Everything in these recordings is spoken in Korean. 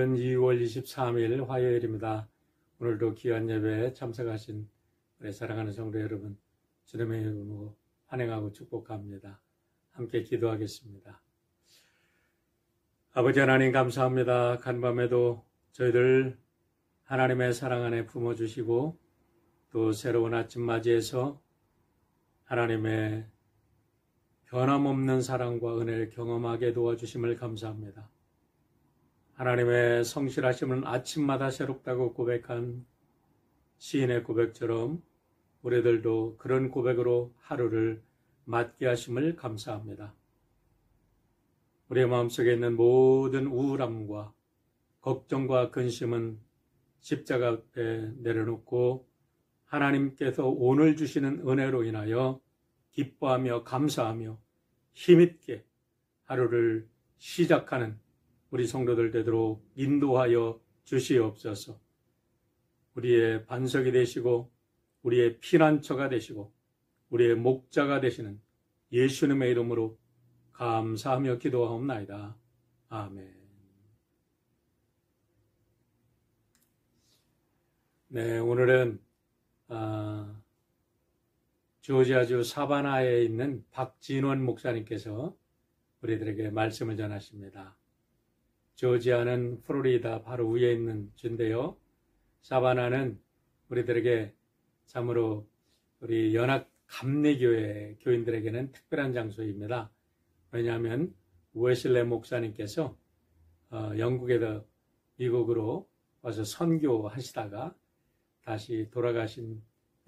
오늘은 2월 23일 화요일입니다. 오늘도 귀한 예배에 참석하신 우리 사랑하는 성도 여러분, 주님의 이름으로 환영하고 축복합니다. 함께 기도하겠습니다. 아버지 하나님 감사합니다. 간밤에도 저희들 하나님의 사랑 안에 품어주시고 또 새로운 아침 맞이해서 하나님의 변함없는 사랑과 은혜를 경험하게 도와주심을 감사합니다. 하나님의 성실하심은 아침마다 새롭다고 고백한 시인의 고백처럼 우리들도 그런 고백으로 하루를 맞게 하심을 감사합니다. 우리의 마음속에 있는 모든 우울함과 걱정과 근심은 십자가 앞에 내려놓고 하나님께서 오늘 주시는 은혜로 인하여 기뻐하며 감사하며 힘있게 하루를 시작하는 우리 성도들 되도록 인도하여 주시옵소서. 우리의 반석이 되시고 우리의 피난처가 되시고 우리의 목자가 되시는 예수님의 이름으로 감사하며 기도하옵나이다. 아멘. 네, 오늘은 조지아주 사바나에 있는 박진원 목사님께서 우리들에게 말씀을 전하십니다. 조지아는 플로리다 바로 위에 있는 주인데요. 사바나는 우리들에게 참으로 우리 연합 감리교회 교인들에게는 특별한 장소입니다. 왜냐하면 웨슬레 목사님께서 영국에서 미국으로 와서 선교하시다가 다시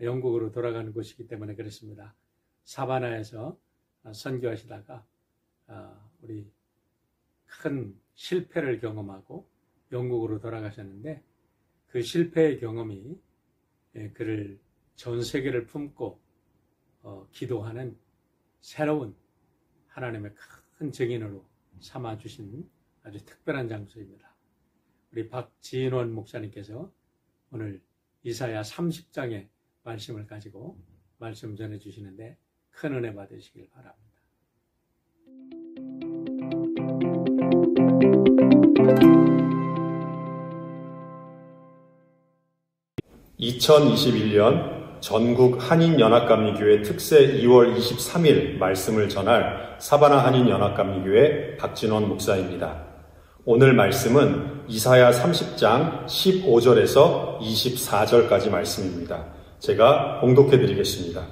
영국으로 돌아가는 곳이기 때문에 그렇습니다. 사바나에서 선교하시다가 우리 큰 실패를 경험하고 영국으로 돌아가셨는데 그 실패의 경험이 그를 전 세계를 품고 기도하는 새로운 하나님의 큰 증인으로 삼아주신 아주 특별한 장소입니다. 우리 박진원 목사님께서 오늘 이사야 30장의 말씀을 가지고 말씀 전해주시는데 큰 은혜 받으시길 바랍니다. 2021년 전국 한인연합감리교회 특세 2월 23일 말씀을 전할 사바나 한인연합감리교회 박진원 목사입니다. 오늘 말씀은 이사야 30장 15절에서 24절까지 말씀입니다. 제가 봉독해 드리겠습니다.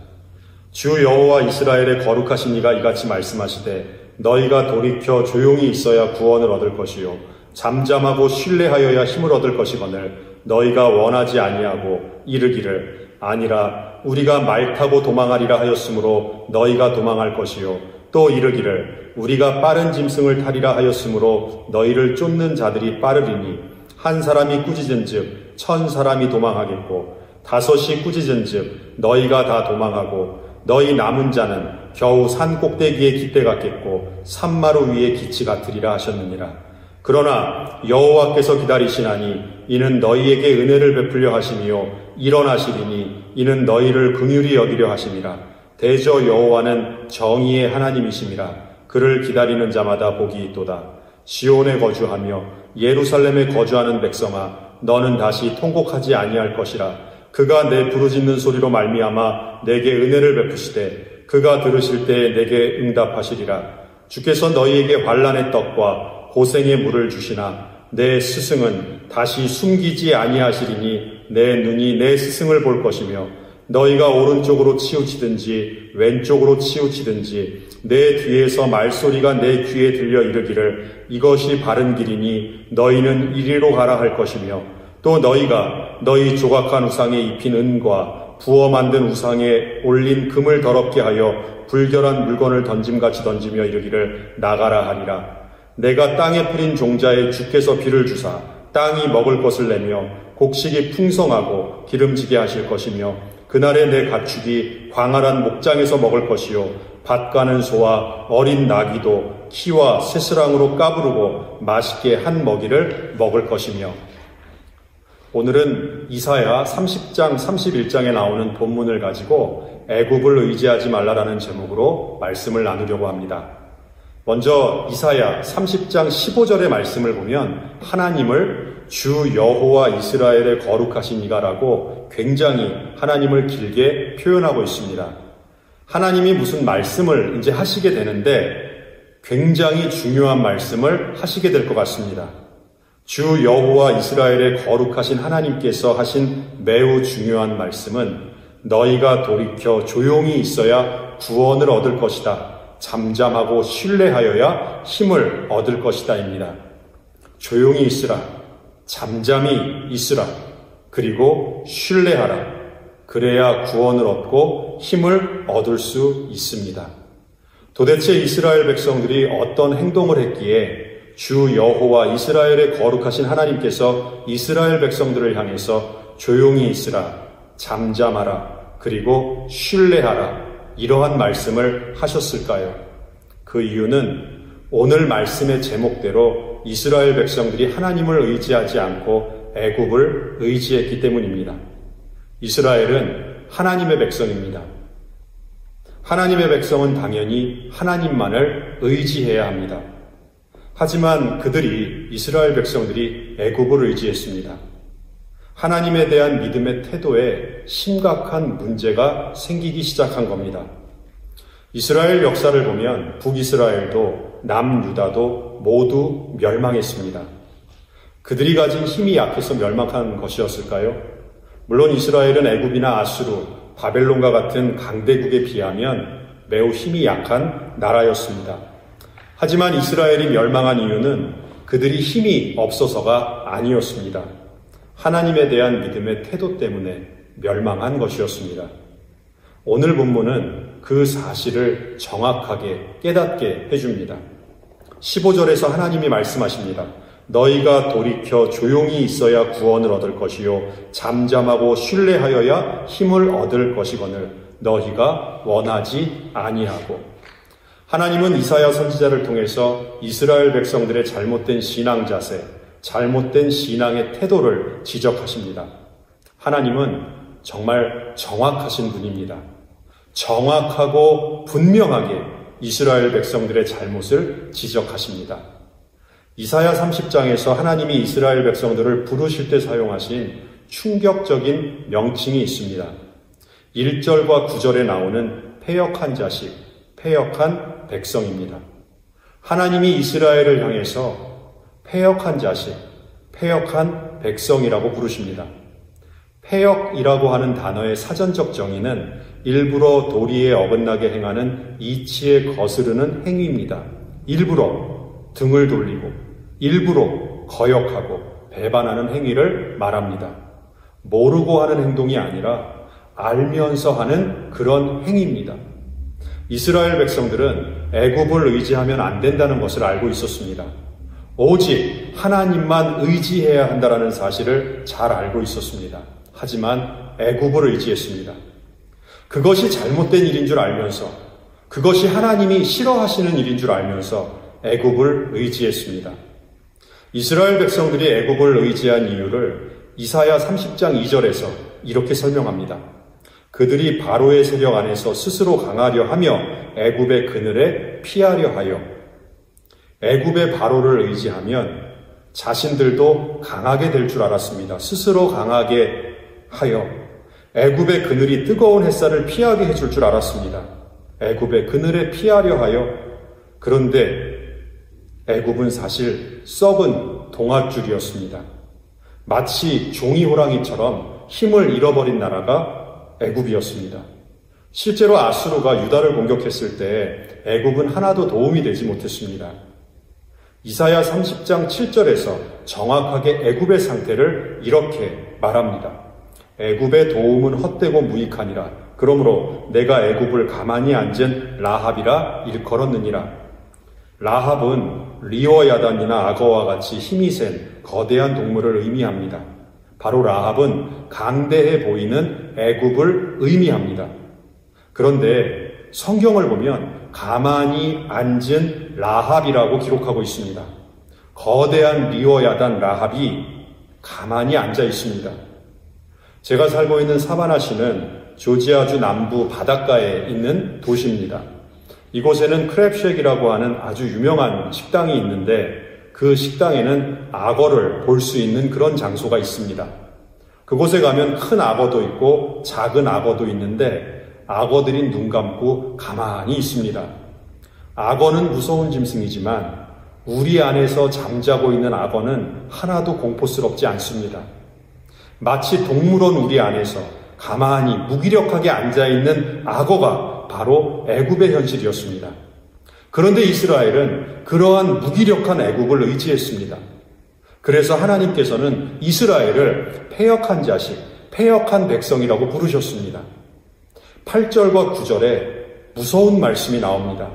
주 여호와 이스라엘의 거룩하신 이가 이같이 말씀하시되 너희가 돌이켜 조용히 있어야 구원을 얻을 것이요 잠잠하고 신뢰하여야 힘을 얻을 것이거늘 너희가 원하지 아니하고 이르기를 아니라 우리가 말 타고 도망하리라 하였으므로 너희가 도망할 것이요 또 이르기를 우리가 빠른 짐승을 타리라 하였으므로 너희를 쫓는 자들이 빠르리니 한 사람이 꾸짖은즉 1000사람이 도망하겠고 5이 꾸짖은즉 너희가 다 도망하고 너희 남은 자는 겨우 산 꼭대기에 깃대 같겠고 산마루 위에 기치 같으리라 하셨느니라. 그러나 여호와께서 기다리시나니 이는 너희에게 은혜를 베풀려 하심이요 일어나시리니 이는 너희를 긍휼히 여기려 하심이라. 대저 여호와는 정의의 하나님이심이라. 그를 기다리는 자마다 복이 있도다. 시온에 거주하며 예루살렘에 거주하는 백성아 너는 다시 통곡하지 아니할 것이라. 그가 내 부르짖는 소리로 말미암아 내게 은혜를 베푸시되 그가 들으실 때에 내게 응답하시리라. 주께서 너희에게 환난의 떡과 고생의 물을 주시나 내 스승은 다시 숨기지 아니하시리니 내 눈이 내 스승을 볼 것이며 너희가 오른쪽으로 치우치든지 왼쪽으로 치우치든지 내 뒤에서 말소리가 내 귀에 들려 이르기를 이것이 바른 길이니 너희는 이리로 가라 할 것이며 또 너희가 너희 조각한 우상에 입힌 은과 부어 만든 우상에 올린 금을 더럽게 하여 불결한 물건을 던짐같이 던지며 이르기를 나가라 하리라. 내가 땅에 뿌린 종자에 주께서 비를 주사 땅이 먹을 것을 내며 곡식이 풍성하고 기름지게 하실 것이며 그날에 내 가축이 광활한 목장에서 먹을 것이요 밭 가는 소와 어린 나귀도 키와 새스랑으로 까부르고 맛있게 한 먹이를 먹을 것이며. 오늘은 이사야 30장 31장에 나오는 본문을 가지고 애굽을 의지하지 말라라는 제목으로 말씀을 나누려고 합니다. 먼저 이사야 30장 15절의 말씀을 보면 하나님을 주 여호와 이스라엘의 거룩하신 이가라고 굉장히 하나님을 길게 표현하고 있습니다. 하나님이 무슨 말씀을 이제 하시게 되는데 굉장히 중요한 말씀을 하시게 될 것 같습니다. 주 여호와 이스라엘의 거룩하신 하나님께서 하신 매우 중요한 말씀은 너희가 돌이켜 조용히 있어야 구원을 얻을 것이다. 잠잠하고 신뢰하여야 힘을 얻을 것이다 입니다. 조용히 있으라. 잠잠히 있으라. 그리고 신뢰하라. 그래야 구원을 얻고 힘을 얻을 수 있습니다. 도대체 이스라엘 백성들이 어떤 행동을 했기에 주 여호와 이스라엘의 거룩하신 하나님께서 이스라엘 백성들을 향해서 조용히 있으라, 잠잠하라, 그리고 신뢰하라 이러한 말씀을 하셨을까요? 그 이유는 오늘 말씀의 제목대로 이스라엘 백성들이 하나님을 의지하지 않고 애굽을 의지했기 때문입니다. 이스라엘은 하나님의 백성입니다. 하나님의 백성은 당연히 하나님만을 의지해야 합니다. 하지만 이스라엘 백성들이 애굽을 의지했습니다. 하나님에 대한 믿음의 태도에 심각한 문제가 생기기 시작한 겁니다. 이스라엘 역사를 보면 북이스라엘도 남유다도 모두 멸망했습니다. 그들이 가진 힘이 약해서 멸망한 것이었을까요? 물론 이스라엘은 애굽이나 아수르, 바벨론과 같은 강대국에 비하면 매우 힘이 약한 나라였습니다. 하지만 이스라엘이 멸망한 이유는 그들이 힘이 없어서가 아니었습니다. 하나님에 대한 믿음의 태도 때문에 멸망한 것이었습니다. 오늘 본문은 그 사실을 정확하게 깨닫게 해줍니다. 15절에서 하나님이 말씀하십니다. 너희가 돌이켜 조용히 있어야 구원을 얻을 것이요 잠잠하고 신뢰하여야 힘을 얻을 것이거늘 너희가 원하지 아니하고. 하나님은 이사야 선지자를 통해서 이스라엘 백성들의 잘못된 신앙 자세, 잘못된 신앙의 태도를 지적하십니다. 하나님은 정말 정확하신 분입니다. 정확하고 분명하게 이스라엘 백성들의 잘못을 지적하십니다. 이사야 30장에서 하나님이 이스라엘 백성들을 부르실 때 사용하신 충격적인 명칭이 있습니다. 1절과 9절에 나오는 패역한 자식, 패역한 백성입니다. 하나님이 이스라엘을 향해서 패역한 자식, 패역한 백성이라고 부르십니다. 패역이라고 하는 단어의 사전적 정의는 일부러 도리에 어긋나게 행하는 이치에 거스르는 행위입니다. 일부러 등을 돌리고 일부러 거역하고 배반하는 행위를 말합니다. 모르고 하는 행동이 아니라 알면서 하는 그런 행위입니다. 이스라엘 백성들은 애굽을 의지하면 안 된다는 것을 알고 있었습니다. 오직 하나님만 의지해야 한다는 사실을 잘 알고 있었습니다. 하지만 애굽을 의지했습니다. 그것이 잘못된 일인 줄 알면서, 그것이 하나님이 싫어하시는 일인 줄 알면서 애굽을 의지했습니다. 이스라엘 백성들이 애굽을 의지한 이유를 이사야 30장 2절에서 이렇게 설명합니다. 그들이 바로의 세력 안에서 스스로 강하려 하며 애굽의 그늘에 피하려 하여. 애굽의 바로를 의지하면 자신들도 강하게 될 줄 알았습니다. 스스로 강하게 하여 애굽의 그늘이 뜨거운 햇살을 피하게 해줄 줄 알았습니다. 애굽의 그늘에 피하려 하여. 그런데 애굽은 사실 썩은 동아줄이었습니다. 마치 종이 호랑이처럼 힘을 잃어버린 나라가 애굽이었습니다. 실제로 아수르가 유다를 공격했을 때 애굽은 하나도 도움이 되지 못했습니다. 이사야 30장 7절에서 정확하게 애굽의 상태를 이렇게 말합니다. 애굽의 도움은 헛되고 무익하니라. 그러므로 내가 애굽을 가만히 앉은 라합이라 일컬었느니라. 라합은 리워야단이나 악어와 같이 힘이 센 거대한 동물을 의미합니다. 바로 라합은 강대해 보이는 애굽을 의미합니다. 그런데 성경을 보면 가만히 앉은 라합이라고 기록하고 있습니다. 거대한 리워야단 라합이 가만히 앉아 있습니다. 제가 살고 있는 사바나시는 조지아주 남부 바닷가에 있는 도시입니다. 이곳에는 크랩쉑이라고 하는 아주 유명한 식당이 있는데 그 식당에는 악어를 볼 수 있는 그런 장소가 있습니다. 그곳에 가면 큰 악어도 있고 작은 악어도 있는데 악어들이 눈 감고 가만히 있습니다. 악어는 무서운 짐승이지만 우리 안에서 잠자고 있는 악어는 하나도 공포스럽지 않습니다. 마치 동물원 우리 안에서 가만히 무기력하게 앉아있는 악어가 바로 애굽의 현실이었습니다. 그런데 이스라엘은 그러한 무기력한 애굽을 의지했습니다. 그래서 하나님께서는 이스라엘을 패역한 자식, 패역한 백성이라고 부르셨습니다. 8절과 9절에 무서운 말씀이 나옵니다.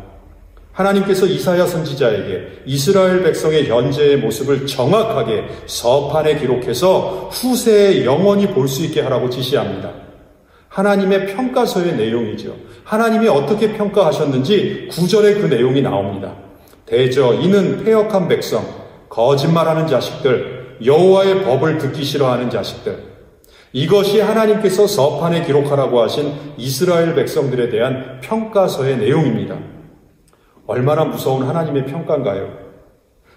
하나님께서 이사야 선지자에게 이스라엘 백성의 현재의 모습을 정확하게 서판에 기록해서 후세에 영원히 볼 수 있게 하라고 지시합니다. 하나님의 평가서의 내용이죠. 하나님이 어떻게 평가하셨는지 9절에 그 내용이 나옵니다. 대저 이는 패역한 백성, 거짓말하는 자식들, 여호와의 법을 듣기 싫어하는 자식들. 이것이 하나님께서 서판에 기록하라고 하신 이스라엘 백성들에 대한 평가서의 내용입니다. 얼마나 무서운 하나님의 평가인가요?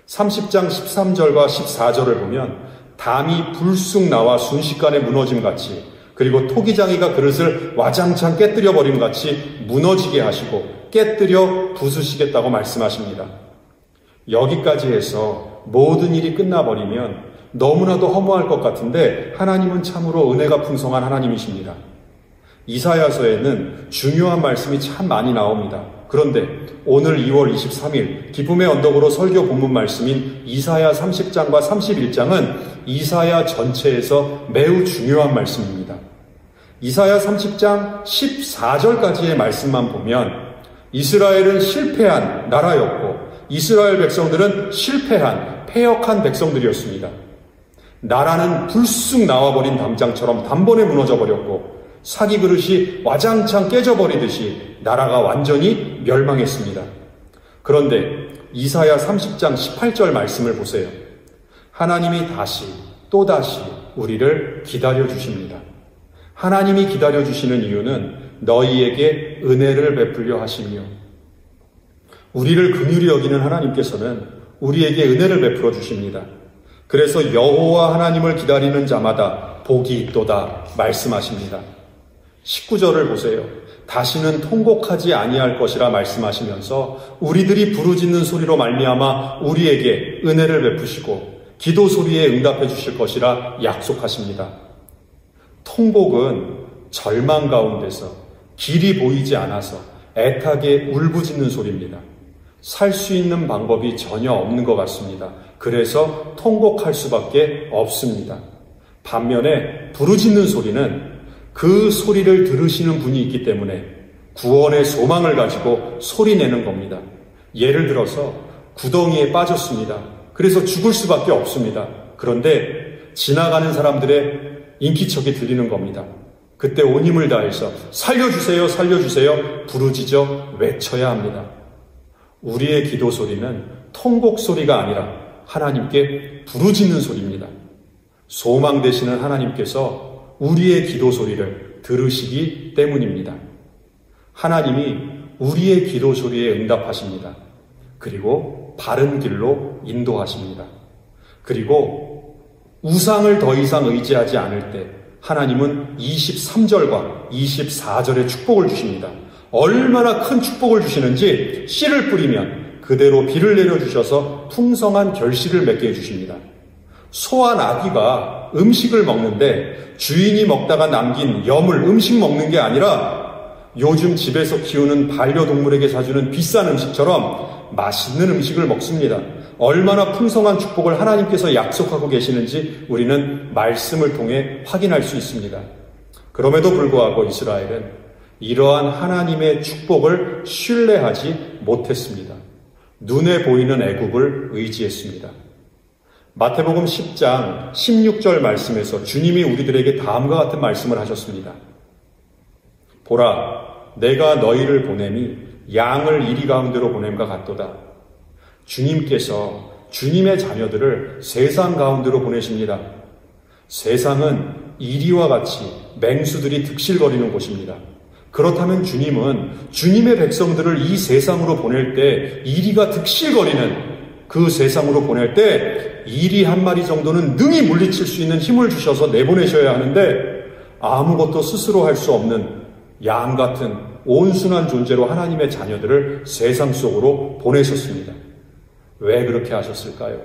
30장 13절과 14절을 보면 담이 불쑥 나와 순식간에 무너짐같이 그리고 토기장이가 그릇을 와장창 깨뜨려 버림같이 무너지게 하시고 깨뜨려 부수시겠다고 말씀하십니다. 여기까지 해서 모든 일이 끝나버리면 너무나도 허무할 것 같은데 하나님은 참으로 은혜가 풍성한 하나님이십니다. 이사야서에는 중요한 말씀이 참 많이 나옵니다. 그런데 오늘 2월 23일 기쁨의 언덕으로 설교 본문 말씀인 이사야 30장과 31장은 이사야 전체에서 매우 중요한 말씀입니다. 이사야 30장 14절까지의 말씀만 보면 이스라엘은 실패한 나라였고 이스라엘 백성들은 실패한 패역한 백성들이었습니다. 나라는 불쑥 나와버린 담장처럼 단번에 무너져버렸고 사기 그릇이 와장창 깨져버리듯이 나라가 완전히 멸망했습니다. 그런데 이사야 30장 18절 말씀을 보세요. 하나님이 다시 또다시 우리를 기다려주십니다. 하나님이 기다려주시는 이유는 너희에게 은혜를 베풀려 하시며 우리를 긍휼히 여기는 하나님께서는 우리에게 은혜를 베풀어 주십니다. 그래서 여호와 하나님을 기다리는 자마다 복이 있도다 말씀하십니다. 19절을 보세요. 다시는 통곡하지 아니할 것이라 말씀하시면서 우리들이 부르짖는 소리로 말미암아 우리에게 은혜를 베푸시고 기도 소리에 응답해 주실 것이라 약속하십니다. 통곡은 절망 가운데서 길이 보이지 않아서 애타게 울부짖는 소리입니다. 살 수 있는 방법이 전혀 없는 것 같습니다. 그래서 통곡할 수밖에 없습니다. 반면에 부르짖는 소리는 그 소리를 들으시는 분이 있기 때문에 구원의 소망을 가지고 소리내는 겁니다. 예를 들어서 구덩이에 빠졌습니다. 그래서 죽을 수밖에 없습니다. 그런데 지나가는 사람들의 인기척이 들리는 겁니다. 그때 온 힘을 다해서 살려주세요, 살려주세요 부르짖어 외쳐야 합니다. 우리의 기도 소리는 통곡 소리가 아니라 하나님께 부르짖는 소리입니다. 소망 되시는 하나님께서 우리의 기도 소리를 들으시기 때문입니다. 하나님이 우리의 기도 소리에 응답하십니다. 그리고 바른 길로 인도하십니다. 그리고 우상을 더 이상 의지하지 않을 때 하나님은 23절과 24절의 축복을 주십니다. 얼마나 큰 축복을 주시는지 씨를 뿌리면 그대로 비를 내려주셔서 풍성한 결실을 맺게 해주십니다. 소와 나귀가 음식을 먹는데 주인이 먹다가 남긴 염을 음식 먹는 게 아니라 요즘 집에서 키우는 반려동물에게 사주는 비싼 음식처럼 맛있는 음식을 먹습니다. 얼마나 풍성한 축복을 하나님께서 약속하고 계시는지 우리는 말씀을 통해 확인할 수 있습니다. 그럼에도 불구하고 이스라엘은 이러한 하나님의 축복을 신뢰하지 못했습니다. 눈에 보이는 애굽을 의지했습니다. 마태복음 10장 16절 말씀에서 주님이 우리들에게 다음과 같은 말씀을 하셨습니다. 보라, 내가 너희를 보냄이 양을 이리 가운데로 보냄과 같도다. 주님께서 주님의 자녀들을 세상 가운데로 보내십니다. 세상은 이리와 같이 맹수들이 득실거리는 곳입니다. 그렇다면 주님은 주님의 백성들을 이 세상으로 보낼 때 이리가 득실거리는 그 세상으로 보낼 때 이리 한 마리 정도는 능히 물리칠 수 있는 힘을 주셔서 내보내셔야 하는데 아무것도 스스로 할 수 없는 양 같은 온순한 존재로 하나님의 자녀들을 세상 속으로 보내셨습니다. 왜 그렇게 하셨을까요?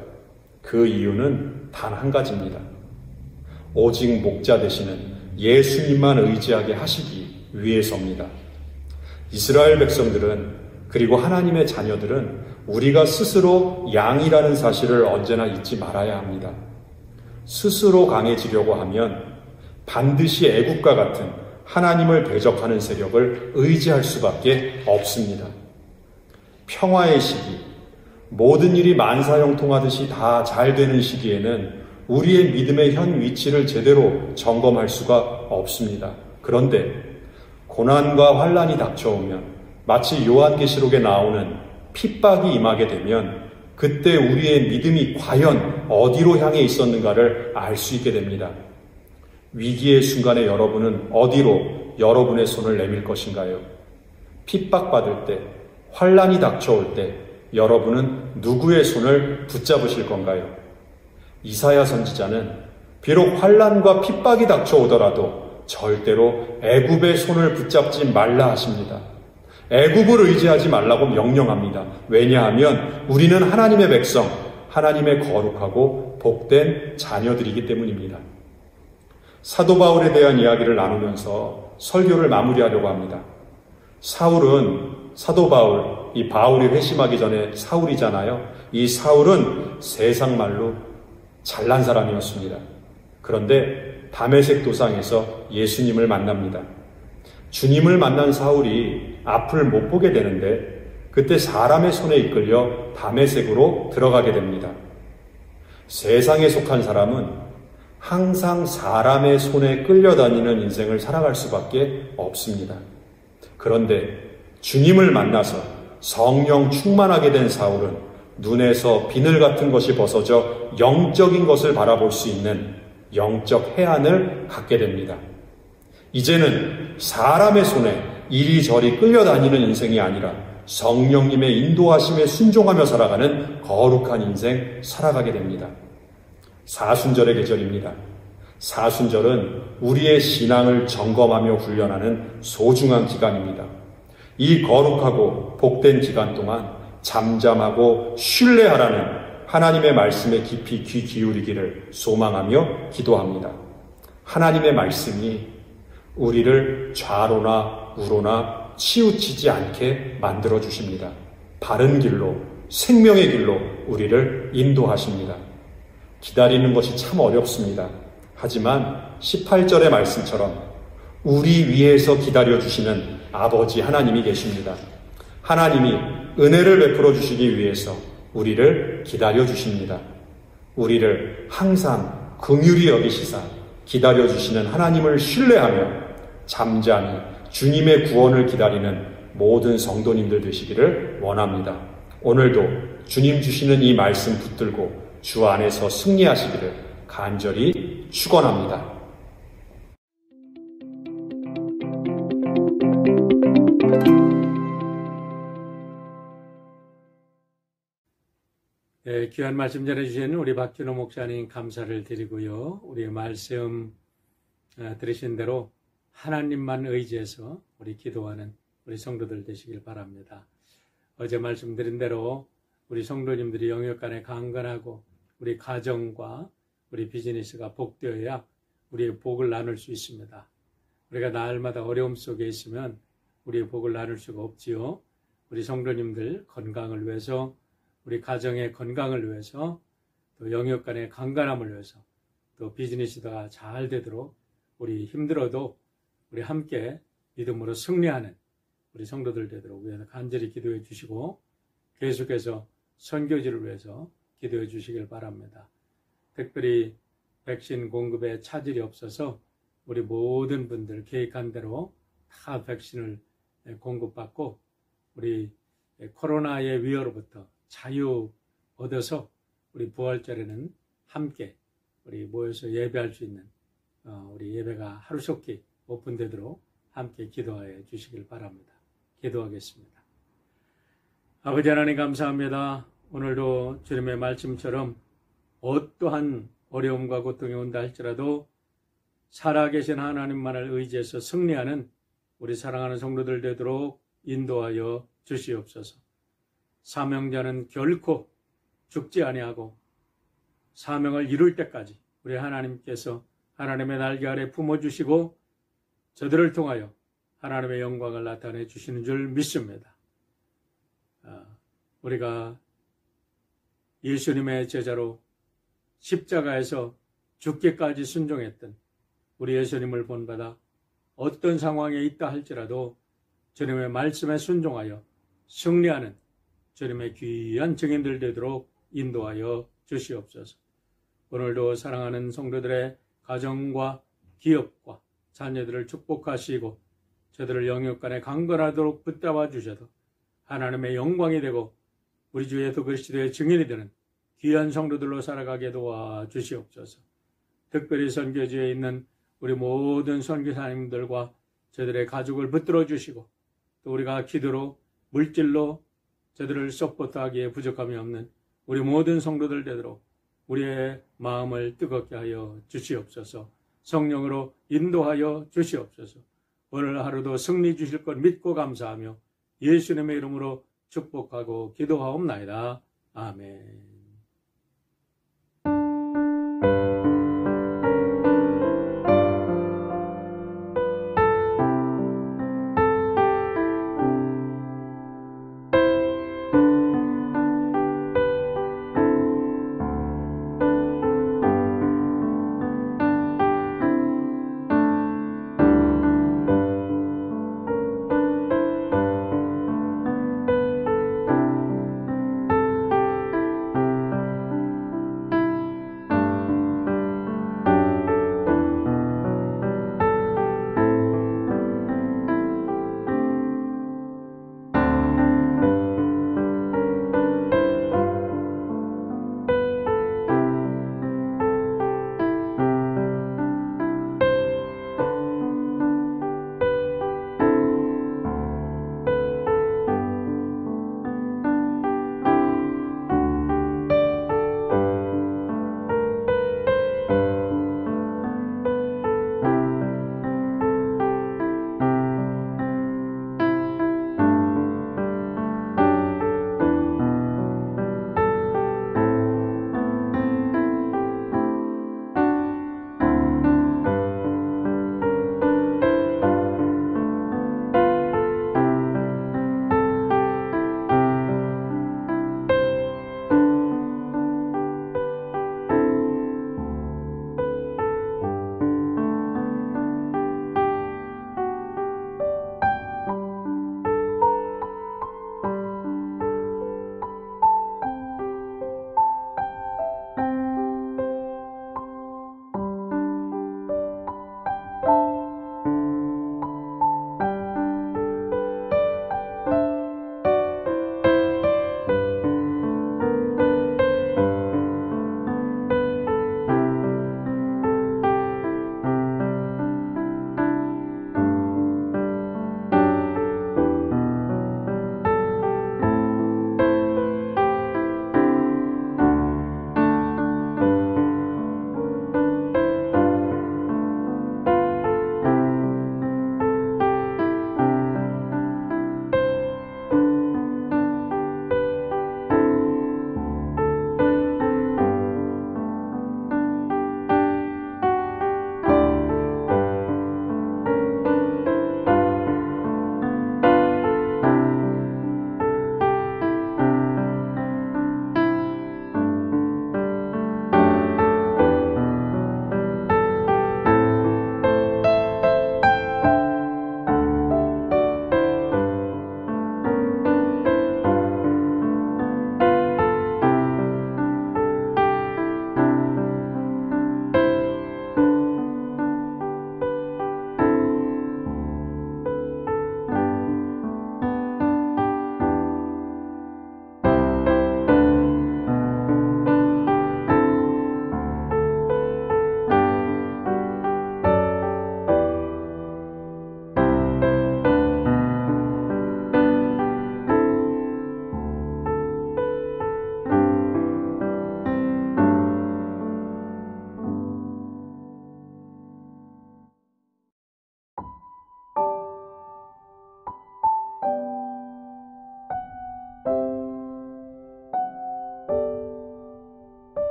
그 이유는 단 한 가지입니다. 오직 목자 되시는 예수님만 의지하게 하시기 위해서입니다. 이스라엘 백성들은 그리고 하나님의 자녀들은 우리가 스스로 양이라는 사실을 언제나 잊지 말아야 합니다. 스스로 강해지려고 하면 반드시 애국과 같은 하나님을 대적하는 세력을 의지할 수밖에 없습니다. 평화의 시기, 모든 일이 만사형통하듯이 다 잘 되는 시기에는 우리의 믿음의 현 위치를 제대로 점검할 수가 없습니다. 그런데 고난과 환란이 닥쳐오면 마치 요한계시록에 나오는 핍박이 임하게 되면 그때 우리의 믿음이 과연 어디로 향해 있었는가를 알 수 있게 됩니다. 위기의 순간에 여러분은 어디로 여러분의 손을 내밀 것인가요? 핍박받을 때, 환란이 닥쳐올 때 여러분은 누구의 손을 붙잡으실 건가요? 이사야 선지자는 비록 환란과 핍박이 닥쳐오더라도 절대로 애굽의 손을 붙잡지 말라 하십니다. 애굽을 의지하지 말라고 명령합니다. 왜냐하면 우리는 하나님의 백성, 하나님의 거룩하고 복된 자녀들이기 때문입니다. 사도 바울에 대한 이야기를 나누면서 설교를 마무리하려고 합니다. 사도 바울, 이 바울이 회심하기 전에 사울이잖아요. 이 사울은 세상 말로 잘난 사람이었습니다. 그런데 다메섹 도상에서 예수님을 만납니다. 주님을 만난 사울이 앞을 못 보게 되는데 그때 사람의 손에 이끌려 다메섹으로 들어가게 됩니다. 세상에 속한 사람은 항상 사람의 손에 끌려다니는 인생을 살아갈 수밖에 없습니다. 그런데 주님을 만나서 성령 충만하게 된 사울은 눈에서 비늘 같은 것이 벗어져 영적인 것을 바라볼 수 있는 영적 해안을 갖게 됩니다. 이제는 사람의 손에 이리저리 끌려다니는 인생이 아니라 성령님의 인도하심에 순종하며 살아가는 거룩한 인생 살아가게 됩니다. 사순절의 계절입니다. 사순절은 우리의 신앙을 점검하며 훈련하는 소중한 기간입니다. 이 거룩하고 복된 기간 동안 잠잠하고 신뢰하라는 하나님의 말씀에 깊이 귀 기울이기를 소망하며 기도합니다. 하나님의 말씀이 우리를 좌로나 우로나 치우치지 않게 만들어 주십니다. 바른 길로, 생명의 길로 우리를 인도하십니다. 기다리는 것이 참 어렵습니다. 하지만 18절의 말씀처럼 우리 위에서 기다려주시는 아버지 하나님이 계십니다. 하나님이 은혜를 베풀어 주시기 위해서 우리를 기다려주십니다. 우리를 항상 긍휼히 여기시사 기다려주시는 하나님을 신뢰하며 잠잠히 주님의 구원을 기다리는 모든 성도님들 되시기를 원합니다. 오늘도 주님 주시는 이 말씀 붙들고 주 안에서 승리하시기를 간절히 축원합니다. 네, 귀한 말씀 전해주신 우리 박준호 목사님 감사를 드리고요. 우리 말씀 들으신 대로 하나님만 의지해서 우리 기도하는 우리 성도들 되시길 바랍니다. 어제 말씀드린 대로 우리 성도님들이 영역 간에 강건하고 우리 가정과 우리 비즈니스가 복되어야 우리의 복을 나눌 수 있습니다. 우리가 날마다 어려움 속에 있으면 우리의 복을 나눌 수가 없지요. 우리 성도님들 건강을 위해서, 우리 가정의 건강을 위해서, 또 영역 간의 강건함을 위해서, 또 비즈니스가 잘 되도록 우리 힘들어도 우리 함께 믿음으로 승리하는 우리 성도들 되도록 위해서 간절히 기도해 주시고 계속해서 선교지를 위해서 기도해 주시길 바랍니다. 특별히 백신 공급에 차질이 없어서 우리 모든 분들 계획한 대로 다 백신을 공급받고 우리 코로나의 위협으로부터 자유 얻어서 우리 부활절에는 함께 우리 모여서 예배할 수 있는 우리 예배가 하루속히 오픈되도록 함께 기도하여 주시길 바랍니다. 기도하겠습니다. 아버지 하나님 감사합니다. 오늘도 주님의 말씀처럼 어떠한 어려움과 고통이 온다 할지라도 살아계신 하나님만을 의지해서 승리하는 우리 사랑하는 성도들 되도록 인도하여 주시옵소서. 사명자는 결코 죽지 아니하고 사명을 이룰 때까지 우리 하나님께서 하나님의 날개 아래 품어주시고 저들을 통하여 하나님의 영광을 나타내 주시는 줄 믿습니다. 우리가 예수님의 제자로 십자가에서 죽기까지 순종했던 우리 예수님을 본받아 어떤 상황에 있다 할지라도 주님의 말씀에 순종하여 승리하는 주님의 귀한 증인들 되도록 인도하여 주시옵소서. 오늘도 사랑하는 성도들의 가정과 기업과 자녀들을 축복하시고 저들을 영육간에 강건하도록 붙잡아 주셔서 하나님의 영광이 되고 우리 주 예수 그리스도의 증인이 되는 귀한 성도들로 살아가게 도와주시옵소서. 특별히 선교지에 있는 우리 모든 선교사님들과 저들의 가족을 붙들어 주시고 또 우리가 기도로 물질로 저들을 서포트하기에 부족함이 없는 우리 모든 성도들 되도록 우리의 마음을 뜨겁게 하여 주시옵소서. 성령으로 인도하여 주시옵소서. 오늘 하루도 승리 주실 것 믿고 감사하며 예수님의 이름으로 축복하고 기도하옵나이다. 아멘.